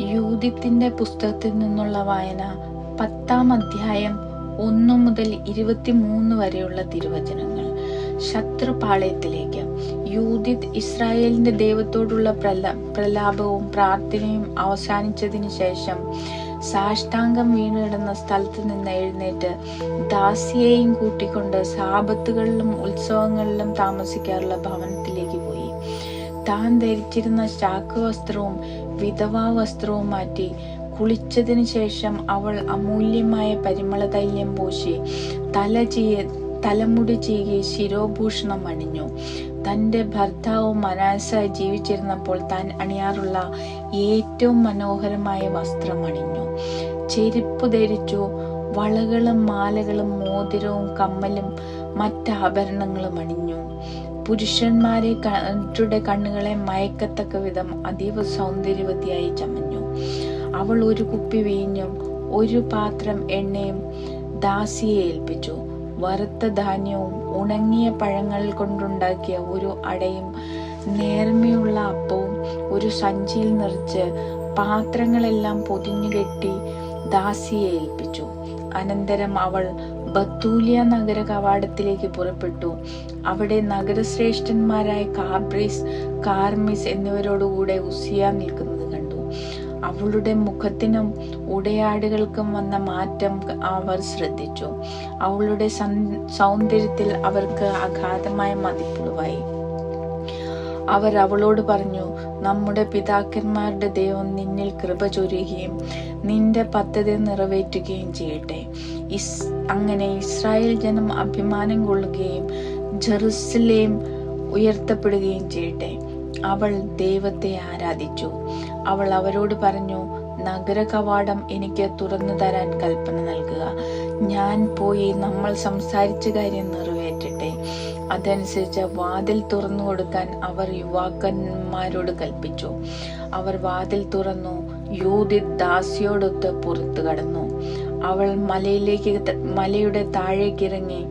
യൂദിത്തിന്റെ പുസ്തകത്തിൽ നിന്നുള്ള വായന 10-ാം അധ്യായം 1 മുതൽ 23 വരെയുള്ള തിരുവചനങ്ങൾ. ശത്രുപാളയത്തിലേക്ക്. യൂദിത് ഇസ്രായേലിന്റെ ദൈവത്തോടുള്ള പ്രലാപവും പ്രാർത്ഥനയും അവസാനിച്ചതിന് ശേഷം സാഷ്ടാംഗം വീണുകിടന്ന സ്ഥലത്ത് നിന്ന് എഴുന്നേറ്റ് ദാസിയെയും കൂട്ടിക്കൊണ്ട് സാബത്തുകളിലും ഉത്സവങ്ങളിലും താമസിക്കാറുള്ള ഭവനത്തിലേക്ക് പോയി. താൻ ധരിച്ചിരുന്ന ചാക്കുവസ്ത്രവും വിധവാ വസ്ത്രവും മാറ്റി കുളിച്ചതിന് ശേഷം അവൾ അമൂല്യമായ പരിമള തൈലം പൂശി തലമുടി ചീകി ശിരോഭൂഷണം അണിഞ്ഞു. തന്റെ ഭർത്താവ് മനാസ ജീവിച്ചിരുന്നപ്പോൾ താൻ അണിയാറുള്ള ഏറ്റവും മനോഹരമായ വസ്ത്രം അണിഞ്ഞു. ചെരുപ്പ് ധരിച്ചു. വളകളും മാലകളും മോതിരവും കമ്മലും മറ്റാഭരണങ്ങളും അണിഞ്ഞു. പുരുഷന്മാരെ കണ്ണുകളെ മയക്കത്തക്ക വിധം അതീവ സൗന്ദര്യവതിയായി ചമഞ്ഞു. അവൾ ഒരു കുപ്പി വീഞ്ഞും ഒരു പാത്രം എണ്ണയും ദാസിയെ ഏൽപ്പിച്ചു. വറുത്ത ധാന്യവും ഉണങ്ങിയ പഴങ്ങൾ കൊണ്ടുണ്ടാക്കിയ ഒരു അടയും നേർമയുള്ള അപ്പവും ഒരു സഞ്ചിയിൽ നിറച്ച് പാത്രങ്ങളെല്ലാം പൊതിഞ്ഞു കെട്ടി ദാസിയെ ഏൽപ്പിച്ചു. അനന്തരം അവൾ ബത്തൂലിയ നഗര കവാടത്തിലേക്ക് പുറപ്പെട്ടു. അവിടെ നഗരശ്രേഷ്ഠന്മാരായ കാബ്രീസ്, കാർമിസ് എന്നിവരോടുകൂടെ ഉസിയ നിൽക്കുന്നത് കണ്ടു. അവളുടെ മുഖത്തിനും ഉടയാടുകൾക്കും വന്ന മാറ്റം അവർ ശ്രദ്ധിച്ചു. അവളുടെ സൗന്ദര്യത്തിൽ അവർക്ക് അഗാധമായ മതിപ്പുളവായി. അവർ അവളോട് പറഞ്ഞു, നമ്മുടെ പിതാക്കന്മാരുടെ ദൈവം നിന്നിൽ കൃപ ചൊരിയുകയും നിന്റെ പദ്ധതി നിറവേറ്റുകയും ചെയ്യട്ടെ. അങ്ങനെ ഇസ്രായേൽ ജനം അഭിമാനം കൊള്ളുകയും ജെറുസലേം ഉയർത്തപ്പെടുകയും ചെയ്യട്ടെ. അവൾ ദൈവത്തെ ആരാധിച്ചു. അവൾ അവരോട് പറഞ്ഞു, നഗര കവാടം എനിക്ക് തുറന്നു തരാൻ കൽപ്പന നൽകുക. ഞാൻ പോയി നമ്മൾ സംസാരിച്ച കാര്യം നിറവേറ്റട്ടെ. അതനുസരിച്ച് വാതിൽ തുറന്നു കൊടുക്കാൻ അവർ യുവാക്കന്മാരോട് കൽപ്പിച്ചു. അവർ വാതിൽ തുറന്നു. യൂദിത് ദാസിയോടൊത്ത് പുറത്തു കടന്നു. അവൾ മലയുടെ താഴേക്കിറങ്ങി.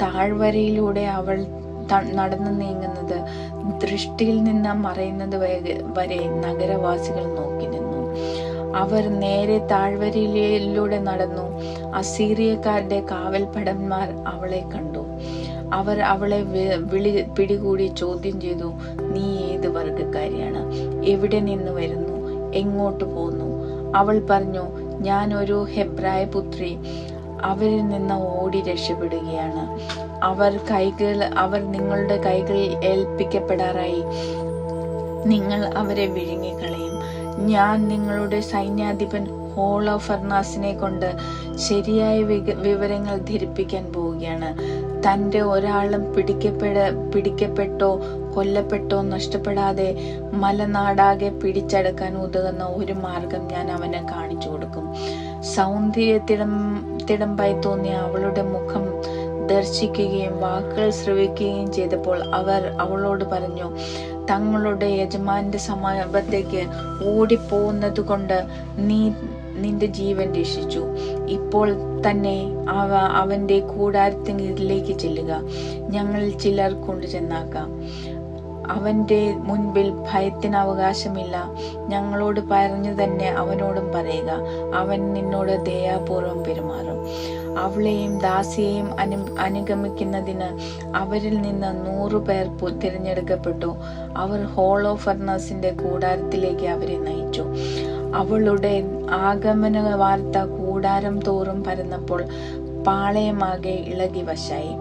താഴ്വരയിലൂടെ അവൾ നടന്നു നീങ്ങുന്നത് ദൃഷ്ടിയിൽ നിന്ന് മറയുന്നത് വരെ നഗരവാസികൾ നോക്കി നിന്നു. അവർ നേരെ താഴ്വരയിലൂടെ നടന്നു. അസീറിയക്കാരുടെ കാവൽപ്പടന്മാർ അവളെ കണ്ടു. അവർ അവളെ പിടികൂടി ചോദ്യം ചെയ്തു, നീ ഏത് വർഗക്കാരിയാണ്? എവിടെ നിന്ന് വരുന്നു? എങ്ങോട്ട് പോന്നു? അവൾ പറഞ്ഞു, ഞാൻ ഒരു ഹെബ്രായ പുത്രി. അവരിൽ നിന്ന് ഓടി രക്ഷപ്പെടുകയാണ്. അവർ നിങ്ങളുടെ കൈകളിൽ ഏൽപ്പിക്കപ്പെടാറായി. നിങ്ങൾ അവരെ വിഴുങ്ങിക്കളയും. ഞാൻ നിങ്ങളുടെ സൈന്യാധിപൻ ഹോളോഫർനാസിനെ കൊണ്ട് ശരിയായ വിവരങ്ങൾ ധരിപ്പിക്കാൻ പോവുകയാണ്. തന്റെ ഒരാളും പിടിക്കപ്പെട്ടോ കൊല്ലപ്പെട്ടോ നഷ്ടപ്പെടാതെ മലനാടാകെ പിടിച്ചടക്കാൻ ഉതകുന്ന ഒരു മാർഗം ഞാൻ അവന് കാണിച്ചു കൊടുക്കും. സൗന്ദര്യത്തിടമ്പായി തോന്നിയ അവളുടെ മുഖം ദർശിക്കുകയും വാക്കുകൾ ശ്രവിക്കുകയും ചെയ്തപ്പോൾ അവർ അവളോട് പറഞ്ഞു, തങ്ങളുടെ യജമാന്റെ സമീപത്തേക്ക് ഓടിപ്പോകുന്നത് കൊണ്ട് നീ നിന്റെ ജീവൻ രക്ഷിച്ചു. ഇപ്പോൾ തന്നെ അവന്റെ കൂടാരത്തിലേക്ക് ചെല്ലുക. ഞങ്ങളിൽ ചിലർ കൊണ്ടു ചെന്നാക്കാം. അവന്റെ മുൻപിൽ ഭയത്തിന് അവകാശമില്ല. ഞങ്ങളോട് പറഞ്ഞു തന്നെ അവനോടും പറയുക. അവൻ നിന്നോട് ദയാപൂർവം പെരുമാറും. അവളെയും ദാസിയെയും അനുഗമിക്കുന്നതിന് അവരിൽ നിന്ന് 100 പേർ തിരഞ്ഞെടുക്കപ്പെട്ടു. അവർ ഹോളോഫർനാസിന്റെ കൂടാരത്തിലേക്ക് അവരെ നയിച്ചു. അവളുടെ ആഗമന വാർത്ത കൂടാരം തോറും പരന്നപ്പോൾ പാളയമാകെ ഇളകി വശായി.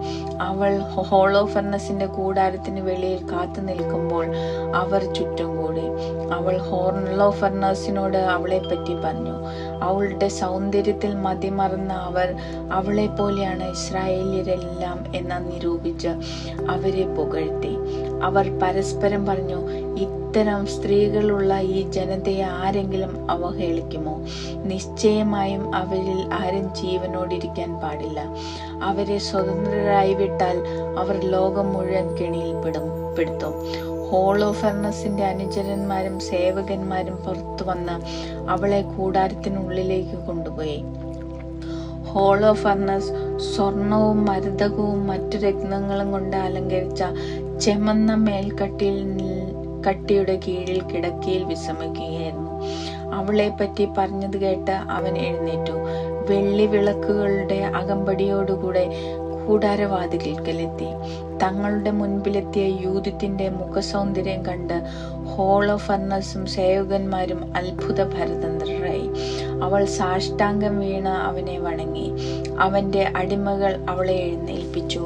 അവൾ ഹോളോഫർനസിന്റെ കൂടാരത്തിന് വെളിയിൽ കാത്തു നിൽക്കുമ്പോൾ അവർ ചുറ്റും കൂടി. അവൾ ഹോളോഫർനസിനോട് അവളെ പറ്റി പറഞ്ഞു. അവളുടെ സൗന്ദര്യത്തിൽ മതിമറന്ന അവർ അവളെ പോലെയാണ് ഇസ്രായേല്യരെല്ലാം എന്ന് നിരൂപിച്ച് അവരെ പുകഴ്ത്തി. അവർ പരസ്പരം പറഞ്ഞു, ഇത്തരം സ്ത്രീകളുള്ള ഈ ജനതയെ ആരെങ്കിലും അവഹേളിക്കുമോ? നിശ്ചയമായും അവരിൽ ആരും ജീവനോടിരിക്കാൻ പാടില്ല. അവരെ സ്വതന്ത്രരായി വിട്ടാൽ അവർ ലോകം മുഴുവൻ കെണിയിൽപ്പെടുത്തും. ഹോളോഫർനസിന്റെ അനുചരന്മാരും സേവകന്മാരും പുറത്തു വന്ന് അവളെ കൂടാരത്തിനുള്ളിലേക്ക് കൊണ്ടുപോയി. ഹോളോഫർനസ് സ്വർണവും മരതകവും മറ്റു രത്നങ്ങളും കൊണ്ട് അലങ്കരിച്ച ചെമന്ന മേൽക്കട്ടിയുടെ കീഴിൽ കിടക്കയിൽ വിശ്രമിക്കുകയായിരുന്നു. അവളെപ്പറ്റി പറഞ്ഞത് കേട്ട് അവൻ എഴുന്നേറ്റു. വെള്ളി വിളക്കുകളുടെ അകമ്പടിയോടുകൂടെ കൂടാരവാതിൽക്കലെത്തി. തങ്ങളുടെ മുൻപിലെത്തിയ യൂദത്തിന്റെ മുഖസൗന്ദര്യം കണ്ട് ഹോളോഫർണസും സേവകന്മാരും അത്ഭുത പരതന്ത്രരായി. അവൾ സാഷ്ടാംഗം വീണ് അവനെ വണങ്ങി. അവന്റെ അടിമകൾ അവളെ എഴുന്നേൽപ്പിച്ചു.